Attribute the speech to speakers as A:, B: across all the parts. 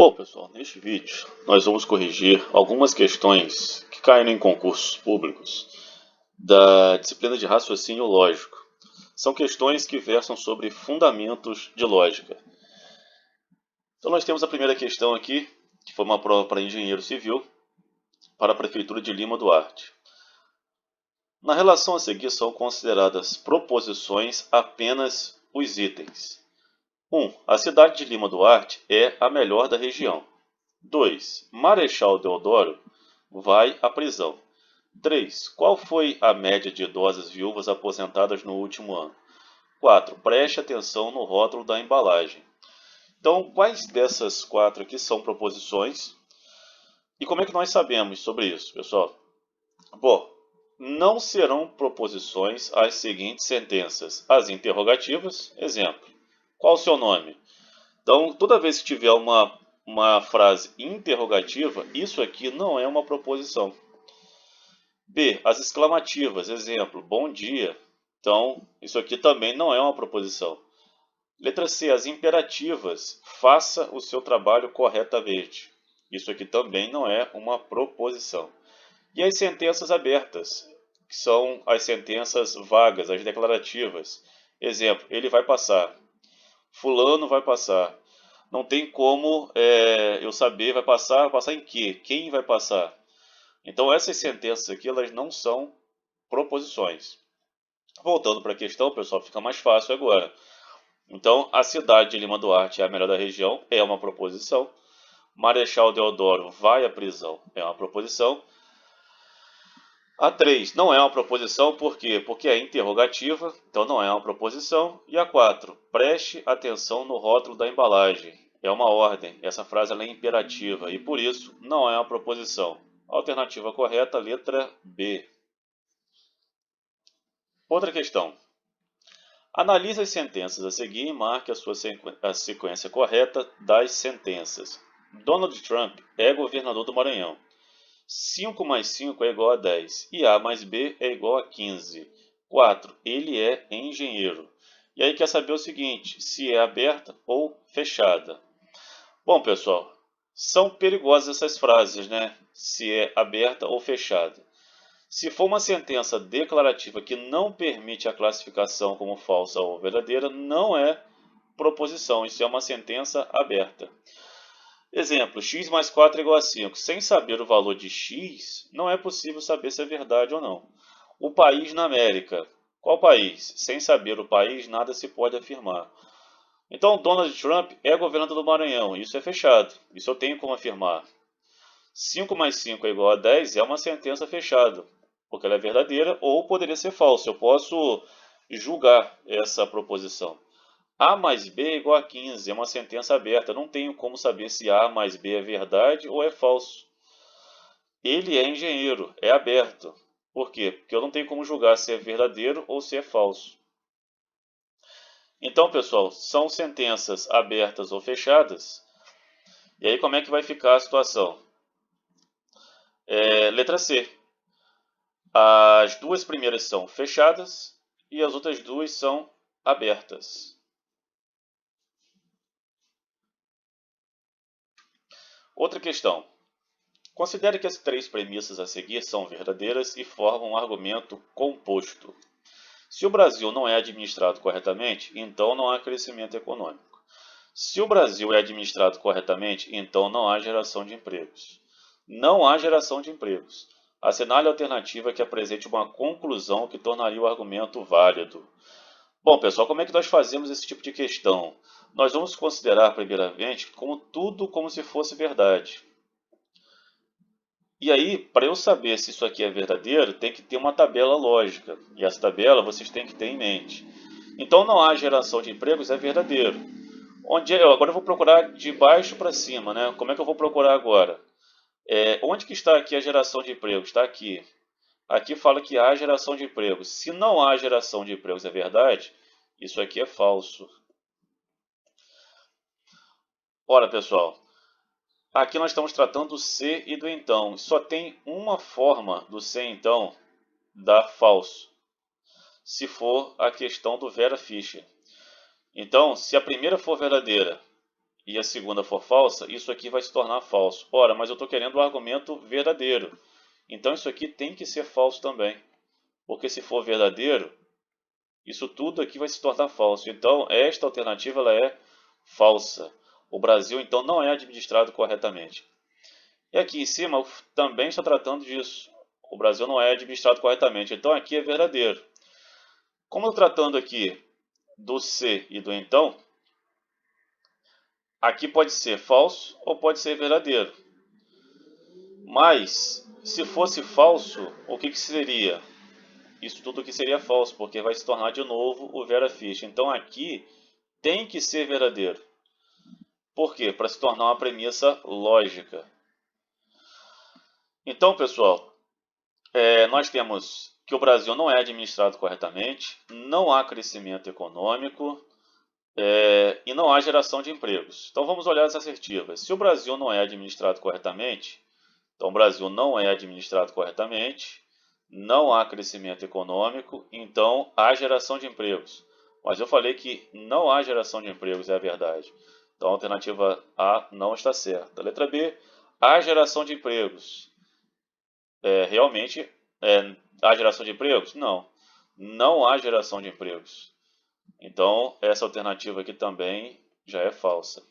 A: Bom, pessoal, neste vídeo nós vamos corrigir algumas questões que caem em concursos públicos da disciplina de raciocínio lógico. São questões que versam sobre fundamentos de lógica. Então nós temos a primeira questão aqui, que foi uma prova para engenheiro civil, para a Prefeitura de Lima Duarte. Na relação a seguir são consideradas proposições apenas os itens. 1. A cidade de Lima Duarte é a melhor da região. 2. Marechal Deodoro vai à prisão. 3. Qual foi a média de idosas viúvas aposentadas no último ano? 4. Preste atenção no rótulo da embalagem. Então, quais dessas 4 aqui são proposições? E como é que nós sabemos sobre isso, pessoal? Bom, não serão proposições as seguintes sentenças. As interrogativas, exemplo. Qual o seu nome? Então, toda vez que tiver uma frase interrogativa, isso aqui não é uma proposição. B. As exclamativas, exemplo, bom dia. Então, isso aqui também não é uma proposição. Letra C. As imperativas, faça o seu trabalho corretamente. Isso aqui também não é uma proposição. E as sentenças abertas, que são as sentenças vagas, as declarativas. Exemplo, ele vai passar. Fulano vai passar. Não tem como eu saber, vai passar em quê? Quem vai passar? Então essas sentenças aqui, elas não são proposições. Voltando para a questão, pessoal, fica mais fácil agora. Então, a cidade de Lima Duarte é a melhor da região, é uma proposição. Marechal Deodoro vai à prisão, é uma proposição. A 3 não é uma proposição, por quê? Porque é interrogativa, então não é uma proposição. E a 4, preste atenção no rótulo da embalagem. É uma ordem, essa frase ela é imperativa e por isso não é uma proposição. Alternativa correta, letra B. Outra questão. Analise as sentenças a seguir e marque a sequência correta das sentenças. Donald Trump é governador do Maranhão. 5 mais 5 é igual a 10 e A mais B é igual a 15. 4. Ele é engenheiro. E aí quer saber o seguinte, se é aberta ou fechada. Bom, pessoal, são perigosas essas frases, né? Se é aberta ou fechada. Se for uma sentença declarativa que não permite a classificação como falsa ou verdadeira, não é proposição, isso é uma sentença aberta. Exemplo, x mais 4 é igual a 5. Sem saber o valor de x, não é possível saber se é verdade ou não. O país na América. Qual país? Sem saber o país, nada se pode afirmar. Então, Donald Trump é governador do Maranhão. Isso é fechado. Isso eu tenho como afirmar. 5 mais 5 é igual a 10 é uma sentença fechada, porque ela é verdadeira ou poderia ser falsa. Eu posso julgar essa proposição. A mais B é igual a 15, é uma sentença aberta. Eu não tenho como saber se A mais B é verdade ou é falso. Ele é engenheiro, é aberto. Por quê? Porque eu não tenho como julgar se é verdadeiro ou se é falso. Então, pessoal, são sentenças abertas ou fechadas. E aí, como é que vai ficar a situação? Letra C. As duas primeiras são fechadas e as outras duas são abertas. Outra questão. Considere que as 3 premissas a seguir são verdadeiras e formam um argumento composto. Se o Brasil não é administrado corretamente, então não há crescimento econômico. Se o Brasil é administrado corretamente, então não há geração de empregos. Não há geração de empregos. Assinale a alternativa que apresente uma conclusão que tornaria o argumento válido. Bom, pessoal, como é que nós fazemos esse tipo de questão? Nós vamos considerar, primeiramente, tudo como se fosse verdade. E aí, para eu saber se isso aqui é verdadeiro, tem que ter uma tabela lógica. E essa tabela vocês têm que ter em mente. Então, não há geração de empregos é verdadeiro. Agora eu vou procurar de baixo para cima, né? Como é que eu vou procurar agora? Onde que está aqui a geração de empregos? Está aqui. Aqui fala que há geração de empregos. Se não há geração de empregos é verdade, isso aqui é falso. Ora, pessoal, aqui nós estamos tratando do se e do então. Só tem uma forma do se então dar falso, se for a questão do Vera Fischer. Então, se a primeira for verdadeira e a segunda for falsa, isso aqui vai se tornar falso. Ora, mas eu estou querendo o argumento verdadeiro. Então isso aqui tem que ser falso também. Porque se for verdadeiro, isso tudo aqui vai se tornar falso. Então esta alternativa ela é falsa. O Brasil então não é administrado corretamente. E aqui em cima também está tratando disso. O Brasil não é administrado corretamente. Então aqui é verdadeiro. Como eu tratando aqui do se e do então, aqui pode ser falso ou pode ser verdadeiro. Mas, se fosse falso, o que seria? Isso tudo aqui seria falso, porque vai se tornar de novo o Vera Fish. Então aqui tem que ser verdadeiro. Por quê? Para se tornar uma premissa lógica. Então, pessoal, nós temos que o Brasil não é administrado corretamente, não há crescimento econômico, e não há geração de empregos. Então vamos olhar as assertivas. Se o Brasil não é administrado corretamente, então o Brasil não é administrado corretamente, não há crescimento econômico, então há geração de empregos. Mas eu falei que não há geração de empregos, é a verdade. Então a alternativa A não está certa. A letra B, há geração de empregos. Realmente, há geração de empregos? Não. Não há geração de empregos. Então, essa alternativa aqui também já é falsa.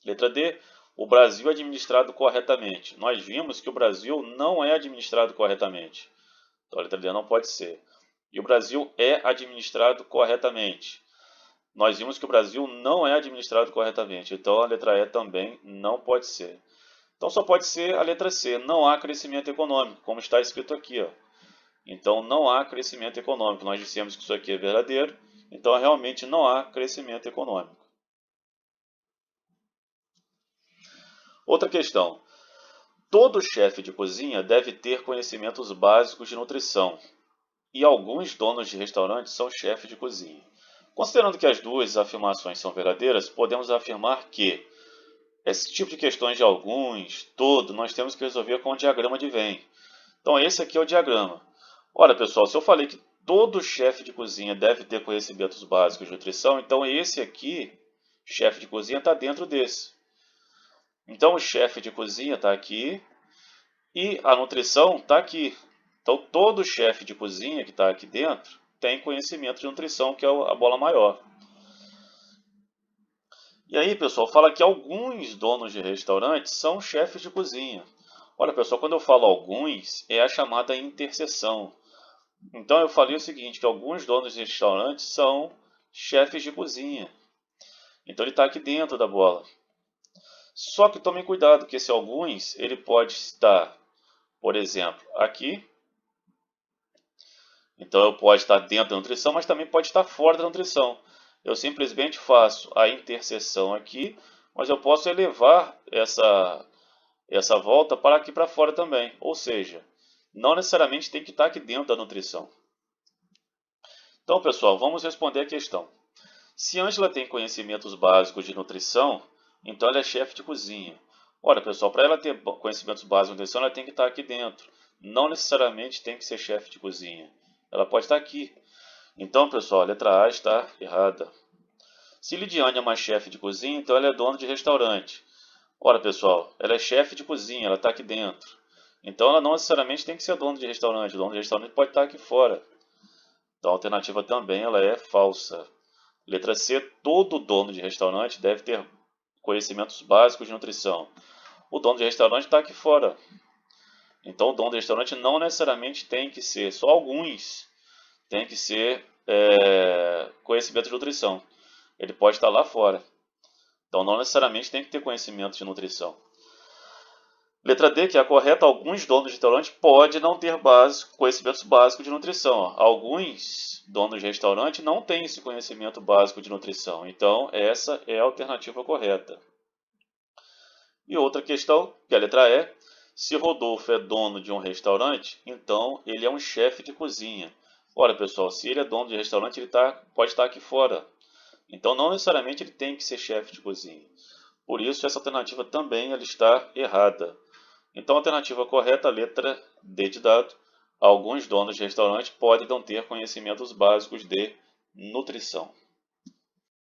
A: Letra D, o Brasil é administrado corretamente. Nós vimos que o Brasil não é administrado corretamente. Então, a letra D não pode ser. E o Brasil é administrado corretamente. Nós vimos que o Brasil não é administrado corretamente. Então, a letra E também não pode ser. Então, só pode ser a letra C. Não há crescimento econômico, como está escrito aqui, ó. Então, não há crescimento econômico. Nós dissemos que isso aqui é verdadeiro. Então, realmente não há crescimento econômico. Outra questão. Todo chefe de cozinha deve ter conhecimentos básicos de nutrição. E alguns donos de restaurantes são chefes de cozinha. Considerando que as duas afirmações são verdadeiras, podemos afirmar que esse tipo de questões de alguns, todo, nós temos que resolver com o diagrama de Venn. Então, esse aqui é o diagrama. Olha, pessoal, se eu falei que todo chefe de cozinha deve ter conhecimentos básicos de nutrição, então esse aqui, chefe de cozinha, está dentro desse. Então, o chefe de cozinha está aqui e a nutrição está aqui. Então, todo chefe de cozinha que está aqui dentro tem conhecimento de nutrição, que é a bola maior. E aí, pessoal, fala que alguns donos de restaurantes são chefes de cozinha. Olha, pessoal, quando eu falo alguns, é a chamada interseção. Então, eu falei o seguinte, que alguns donos de restaurantes são chefes de cozinha. Então, ele está aqui dentro da bola. Só que tomem cuidado, que esse alguns, ele pode estar, por exemplo, aqui. Então, eu pode estar dentro da nutrição, mas também pode estar fora da nutrição. Eu simplesmente faço a interseção aqui, mas eu posso elevar essa volta para aqui para fora também. Ou seja, não necessariamente tem que estar aqui dentro da nutrição. Então, pessoal, vamos responder a questão. Se Ângela tem conhecimentos básicos de nutrição, então ela é chefe de cozinha. Ora, pessoal, para ela ter conhecimentos básicos de nutrição, ela tem que estar aqui dentro. Não necessariamente tem que ser chefe de cozinha. Ela pode estar aqui. Então, pessoal, a letra A está errada. Se Lidiane é uma chefe de cozinha, então ela é dona de restaurante. Ora, pessoal, ela é chefe de cozinha, ela está aqui dentro. Então, ela não necessariamente tem que ser dona de restaurante. O dono de restaurante pode estar aqui fora. Então, a alternativa também ela é falsa. Letra C, todo dono de restaurante deve ter conhecimentos básicos de nutrição. O dono de restaurante está aqui fora. Então, o dono de restaurante não necessariamente tem que ser, só alguns tem que ser conhecimento de nutrição. Ele pode estar lá fora. Então, não necessariamente tem que ter conhecimento de nutrição. Letra D, que é a correta, alguns donos de restaurante podem não ter conhecimentos básicos de nutrição. Alguns donos de restaurante não têm esse conhecimento básico de nutrição. Então, essa é a alternativa correta. E outra questão, que é a letra E, se Rodolfo é dono de um restaurante, então ele é um chefe de cozinha. Ora, pessoal, se ele é dono de restaurante, ele pode estar aqui fora. Então, não necessariamente ele tem que ser chefe de cozinha. Por isso, essa alternativa também ela está errada. Então, a alternativa correta, a letra D de dado. Alguns donos de restaurante podem não ter conhecimentos básicos de nutrição.